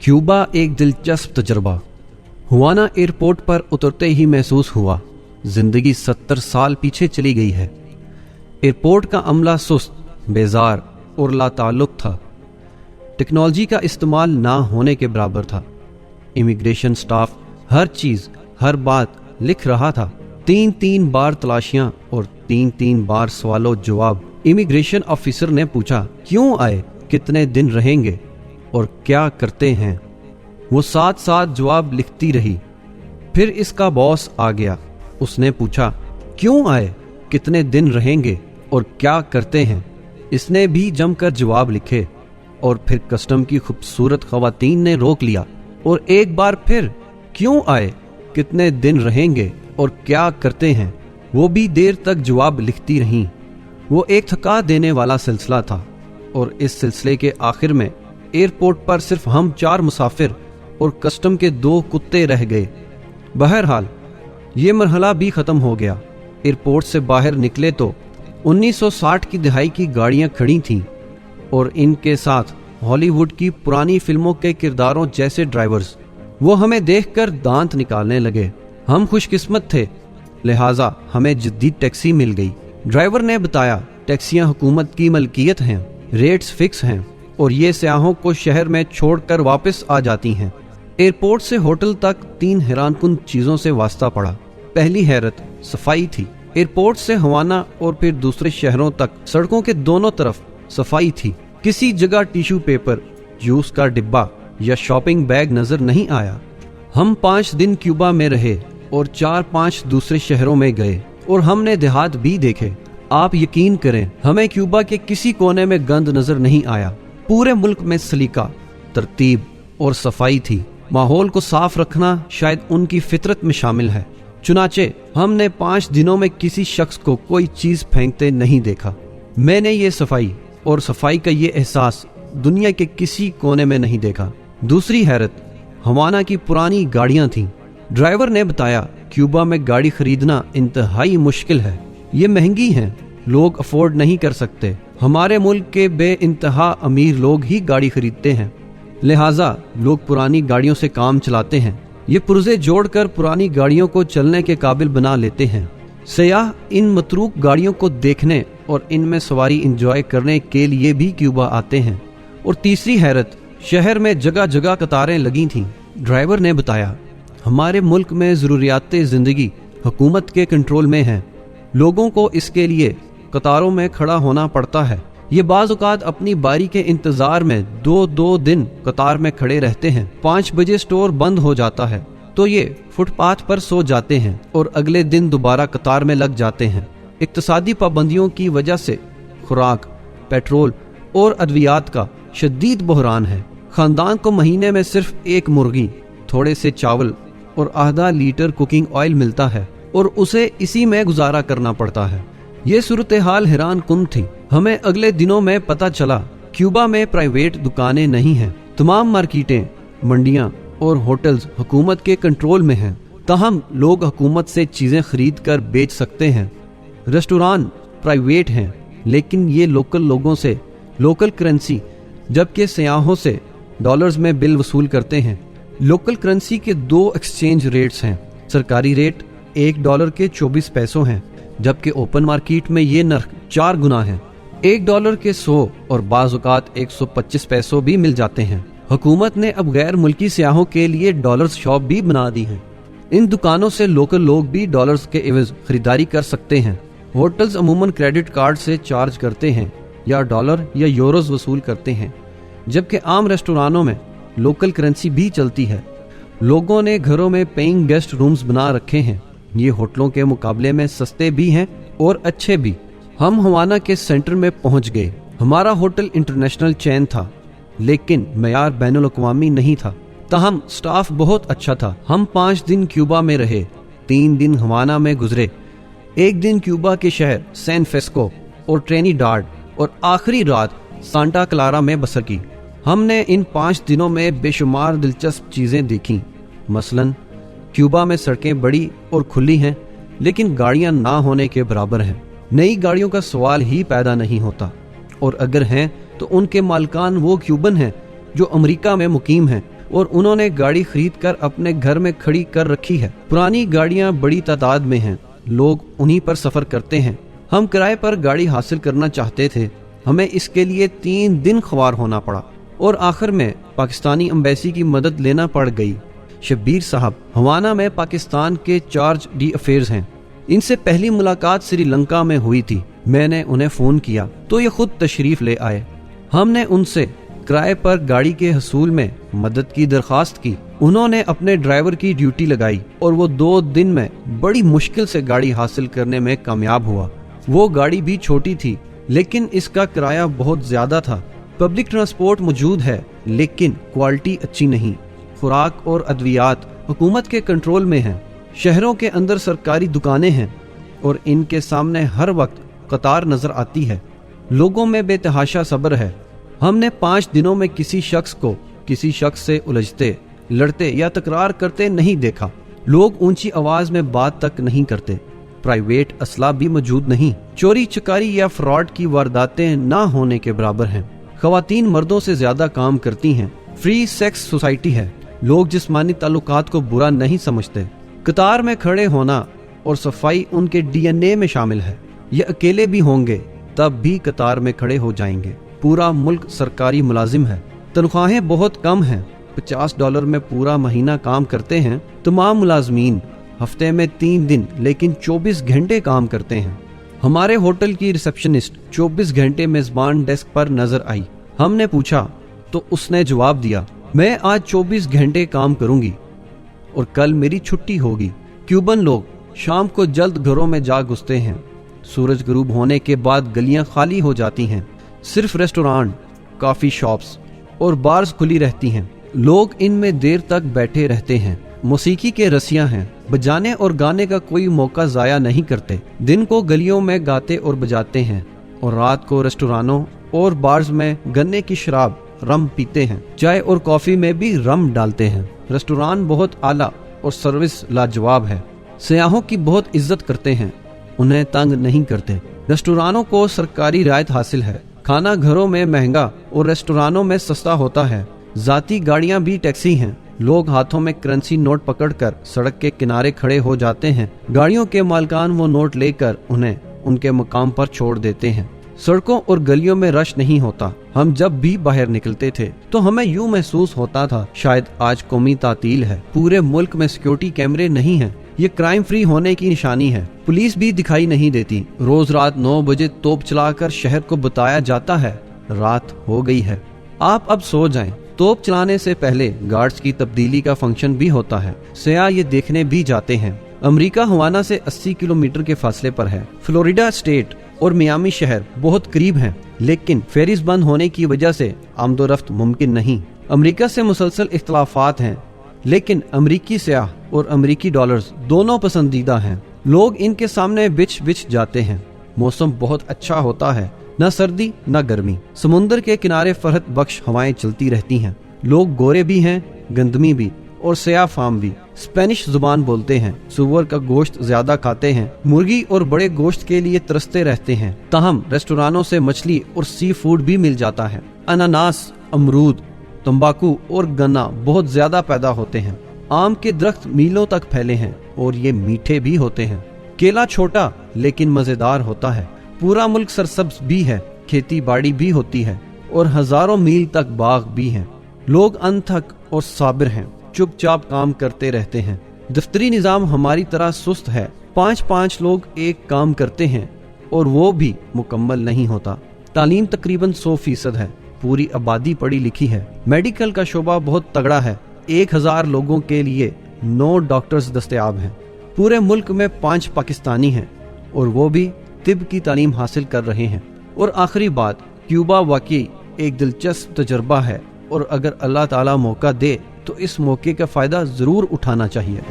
Cuba एक दिलचस्प तजर्बा। हुआना एयरपोर्ट पर उतरते ही महसूस हुआ जिंदगी 70 साल पीछे चली गई है। एयरपोर्ट का अमला सुस्त, बेजार और लाताल्लुक था। टेक्नोलॉजी का इस्तेमाल ना होने के बराबर था। इमिग्रेशन स्टाफ हर चीज, हर बात लिख रहा था। 3 बार तलाशियां और 3 बार सवालों जवाब। इमिग्रेशन ऑफिसर ने पूछा, क्यों आए, कितने दिन रहेंगे और क्या करते हैं। वो 7 जवाब लिखती रही। फिर इसका बॉस आ गया। उसने पूछा, क्यों आए, कितने दिन रहेंगे और क्या करते हैं। इसने भी जमकर जवाब लिखे। और फिर कस्टम की खूबसूरत खवातीन ने रोक लिया और एक बार फिर, क्यों आए, कितने दिन रहेंगे और क्या करते हैं। वो भी देर तक जवाब लिखती रहीं। वो एक थका देने वाला सिलसिला था और इस सिलसिले के आखिर में एयरपोर्ट पर सिर्फ हम 4 मुसाफिर और कस्टम के 2 कुत्ते रह गए। बहरहाल ये मरहला भी ख़त्म हो गया। एयरपोर्ट से बाहर निकले तो 1960 की दहाई की गाड़ियां खड़ी थीं और इनके साथ हॉलीवुड की पुरानी फिल्मों के किरदारों जैसे ड्राइवर्स। वो हमें देखकर दांत निकालने लगे। हम खुशकिस्मत थे, लिहाजा हमें जदीद टैक्सी मिल गई। ड्राइवर ने बताया, टैक्सियां हुकूमत की मलकियत हैं, रेट्स फिक्स हैं और ये सयाहों को शहर में छोड़कर वापस आ जाती हैं। एयरपोर्ट से होटल तक 3 हैरानकुन चीजों से वास्ता पड़ा। पहली हैरत सफाई थी। एयरपोर्ट से हवाना और फिर दूसरे शहरों तक सड़कों के दोनों तरफ सफाई थी। किसी जगह टिश्यू पेपर, जूस का डिब्बा या शॉपिंग बैग नजर नहीं आया। हम 5 दिन क्यूबा में रहे और 4-5 दूसरे शहरों में गए और हमने देहात भी देखे। आप यकीन करें, हमें क्यूबा के किसी कोने में गंद नजर नहीं आया। पूरे मुल्क में सलीका, तरतीब और सफाई थी। माहौल को साफ रखना शायद उनकी फितरत में शामिल है। चुनाचे हमने 5 दिनों में किसी शख्स को कोई चीज फेंकते नहीं देखा। मैंने ये सफाई और सफाई का ये एहसास दुनिया के किसी कोने में नहीं देखा। दूसरी हैरत हवाना की पुरानी गाड़ियां थीं। ड्राइवर ने बताया, क्यूबा में गाड़ी खरीदना इंतहाई मुश्किल है। ये महंगी हैं, लोग अफोर्ड नहीं कर सकते। हमारे मुल्क के बे इंतहा अमीर लोग ही गाड़ी खरीदते हैं, लिहाजा लोग पुरानी गाड़ियों से काम चलाते हैं। ये पुर्जे जोड़कर पुरानी गाड़ियों को चलने के काबिल बना लेते हैं। सयाह इन मतरूक गाड़ियों को देखने और इनमें सवारी एंजॉय करने के लिए भी क्यूबा आते हैं। और तीसरी हैरत, शहर में जगह जगह कतारें लगी थीं। ड्राइवर ने बताया, हमारे मुल्क में ज़रूरियाते ज़िंदगी हुकूमत के कंट्रोल में हैं। लोगों को इसके लिए कतारों में खड़ा होना पड़ता है। ये बाज़ औक़ात अपनी बारी के इंतज़ार में 2 दिन कतार में खड़े रहते हैं। 5 बजे स्टोर बंद हो जाता है तो ये फुटपाथ पर सो जाते हैं और अगले दिन दोबारा कतार में लग जाते हैं। इक़्तिसादी पाबंदियों की वजह से खुराक, पेट्रोल और अद्वियात का शदीद बहरान है। ख़ानदान को महीने में सिर्फ 1 मुर्गी, थोड़े से चावल और आधा लीटर कुकिंग ऑयल मिलता है और उसे इसी में गुजारा करना पड़ता है। ये सूरत हाल हैरान कुन थी। हमें अगले दिनों में पता चला क्यूबा में प्राइवेट दुकानें नहीं हैं। तमाम मार्केटें, मंडियां और होटल्स हुकूमत के कंट्रोल में हैं। ताहम लोग हुकूमत से चीजें खरीद कर बेच सकते हैं। रेस्टोरेंट प्राइवेट हैं लेकिन ये लोकल लोगों से लोकल करेंसी, जबकि सयाहों से डॉलर्स में बिल वसूल करते हैं। लोकल करेंसी के 2 एक्सचेंज रेट्स हैं। सरकारी रेट $1 के 24 पैसों हैं, जबकि ओपन मार्केट में ये नर्ख 4 गुना है। $1 के 100 और बाज़ औक़ात 125 पैसों भी मिल जाते हैं। हुकूमत ने अब गैर मुल्की सयाहों के लिए डॉलर्स शॉप भी बना दी है। इन दुकानों से लोकल लोग भी डॉलर्स के एवज खरीदारी कर सकते हैं। होटल्स अमूमन क्रेडिट कार्ड से चार्ज करते हैं या डॉलर या यूरोज वसूल करते हैं, जबकि आम रेस्टोरानों में लोकल करेंसी भी चलती है। लोगों ने घरों में पेइंग गेस्ट रूम्स बना रखे हैं। ये होटलों के मुकाबले में सस्ते भी हैं और अच्छे भी। हम हवाना के सेंटर में पहुंच गए। हमारा होटल इंटरनेशनल चेन था लेकिन मयार बैनुल अक़वामी नहीं था। ताहम स्टाफ बहुत अच्छा था। हम 5 दिन क्यूबा में रहे। 3 दिन हवाना में गुजरे। 1 दिन क्यूबा के शहर सैन फ्रांसिस्को और ट्रिनिडाड और आखिरी रात सांता क्लारा में बसर की। हमने इन 5 दिनों में बेशुमार दिलचस्प चीजें देखी। मसलन क्यूबा में सड़कें बड़ी और खुली हैं लेकिन गाड़ियां ना होने के बराबर हैं। नई गाड़ियों का सवाल ही पैदा नहीं होता और अगर हैं तो उनके मालिकान वो क्यूबन हैं जो अमेरिका में मुकीम हैं और उन्होंने गाड़ी खरीद कर अपने घर में खड़ी कर रखी है। पुरानी गाड़ियां बड़ी तादाद में हैं, लोग उन्हीं पर सफर करते हैं। हम किराए पर गाड़ी हासिल करना चाहते थे, हमें इसके लिए 3 दिन ख्वार होना पड़ा और आखिर में पाकिस्तानी एम्बेसी की मदद लेना पड़ गई। शब्बीर साहब हवाना में पाकिस्तान के चार्ज डी अफेयर्स हैं। इनसे पहली मुलाकात श्रीलंका में हुई थी। मैंने उन्हें फ़ोन किया तो ये खुद तशरीफ़ ले आए। हमने उनसे किराए पर गाड़ी के हसूल में मदद की दरख्वास्त की। उन्होंने अपने ड्राइवर की ड्यूटी लगाई और वो 2 दिन में बड़ी मुश्किल से गाड़ी हासिल करने में कामयाब हुआ। वो गाड़ी भी छोटी थी लेकिन इसका किराया बहुत ज़्यादा था। पब्लिक ट्रांसपोर्ट मौजूद है लेकिन क्वालिटी अच्छी नहीं। खुराक और अद्वियात हुकूमत के कंट्रोल में हैं। शहरों के अंदर सरकारी दुकानें हैं और इनके सामने हर वक्त कतार नजर आती है। लोगों में बेतहाशा सब्र है। हमने 5 दिनों में किसी शख्स से उलझते, लड़ते या तकरार करते नहीं देखा। लोग ऊंची आवाज में बात तक नहीं करते। प्राइवेट असला भी मौजूद नहीं। चोरी चकारी या फ्रॉड की वारदातें ना होने के बराबर हैं। खवातीन मर्दों से ज्यादा काम करती हैं। फ्री सेक्स सोसाइटी है। लोग जिस्मानी ताल्लुकात को बुरा नहीं समझते। कतार में खड़े होना और सफाई उनके डीएनए में शामिल है। ये अकेले भी होंगे तब भी कतार में खड़े हो जाएंगे। पूरा मुल्क सरकारी मुलाजिम है। तनख्वाहें बहुत कम हैं। $50 में पूरा महीना काम करते हैं। तमाम मुलाजमीन हफ्ते में 3 दिन लेकिन 24 घंटे काम करते हैं। हमारे होटल की रिसेप्शनिस्ट 24 घंटे मेजबान डेस्क पर नजर आई। हमने पूछा तो उसने जवाब दिया, मैं आज 24 घंटे काम करूंगी और कल मेरी छुट्टी होगी। क्यूबन लोग शाम को जल्द घरों में जा घुसते हैं। सूरज गुरूब होने के बाद गलियां खाली हो जाती हैं। सिर्फ रेस्टोरेंट, कॉफी शॉप्स और बार्स खुली रहती हैं। लोग इनमें देर तक बैठे रहते हैं। मौसीकी के रसियां हैं। बजाने और गाने का कोई मौका जाया नहीं करते। दिन को गलियों में गाते और बजाते हैं और रात को रेस्टोरेंटों और बार्स में गन्ने की शराब, रम पीते हैं। चाय और कॉफी में भी रम डालते हैं। रेस्टोरेंट बहुत आला और सर्विस लाजवाब है। सयाहों की बहुत इज्जत करते हैं, उन्हें तंग नहीं करते। रेस्टोरेंटों को सरकारी रियायत हासिल है। खाना घरों में महंगा और रेस्टोरेंटों में सस्ता होता है। जाती गाड़ियां भी टैक्सी हैं। लोग हाथों में करेंसी नोट पकड़कर सड़क के किनारे खड़े हो जाते हैं। गाड़ियों के मालिकान वो नोट लेकर उन्हें उनके मकाम पर छोड़ देते हैं। सड़कों और गलियों में रश नहीं होता। हम जब भी बाहर निकलते थे तो हमें यूं महसूस होता था शायद आज कौमी तातील है। पूरे मुल्क में सिक्योरिटी कैमरे नहीं हैं। ये क्राइम फ्री होने की निशानी है। पुलिस भी दिखाई नहीं देती। रोज रात 9 बजे तोप चलाकर शहर को बताया जाता है रात हो गई है, आप अब सो जाएं। तोप चलाने से पहले गार्ड्स की तब्दीली का फंक्शन भी होता है। सयाह ये देखने भी जाते हैं। अमेरिका हवाना से 80 किलोमीटर के फासले पर है। फ्लोरिडा स्टेट और मियामी शहर बहुत करीब हैं, लेकिन फेरीज बंद होने की वजह से आमदोरफ्त मुमकिन नहीं। अमेरिका से मुसलसल इख्तलाफात हैं, लेकिन अमेरिकी सयाह और अमेरिकी डॉलर्स दोनों पसंदीदा हैं। लोग इनके सामने बिछ जाते हैं। मौसम बहुत अच्छा होता है, न सर्दी न गर्मी। समुंदर के किनारे फरहत बख्श हवाएं चलती रहती हैं। लोग गोरे भी हैं, गंदमी भी और सयाह फार्म भी। स्पेनिश जुबान बोलते हैं। सुअर का गोश्त ज्यादा खाते हैं। मुर्गी और बड़े गोश्त के लिए तरसते रहते हैं। ताहम रेस्टोरेंटों से मछली और सी फूड भी मिल जाता है। अनानास, अमरूद, तंबाकू और गन्ना बहुत ज्यादा पैदा होते हैं। आम के दरख्त मीलों तक फैले हैं और ये मीठे भी होते हैं। केला छोटा लेकिन मजेदार होता है। पूरा मुल्क सरसब्ज भी है। खेती बाड़ी भी होती है और हजारों मील तक बाग भी हैं। लोग अनथक और साबिर हैं, चुपचाप काम करते रहते हैं। दफ्तरी निजाम हमारी तरह सुस्त है। 5-5 लोग एक काम करते हैं और वो भी मुकम्मल नहीं होता। तालीम तकरीबन 100% है। पूरी आबादी पढ़ी लिखी है। मेडिकल का शोबा बहुत तगड़ा है। 1000 लोगों के लिए 9 डॉक्टर्स दस्तयाब हैं। पूरे मुल्क में 5 पाकिस्तानी हैं और वो भी तिब की तालीम हासिल कर रहे हैं। और आखिरी बात, क्यूबा वाकई एक दिलचस्प तजर्बा है और अगर अल्लाह ताला मौका दे तो इस मौके का फ़ायदा ज़रूर उठाना चाहिए।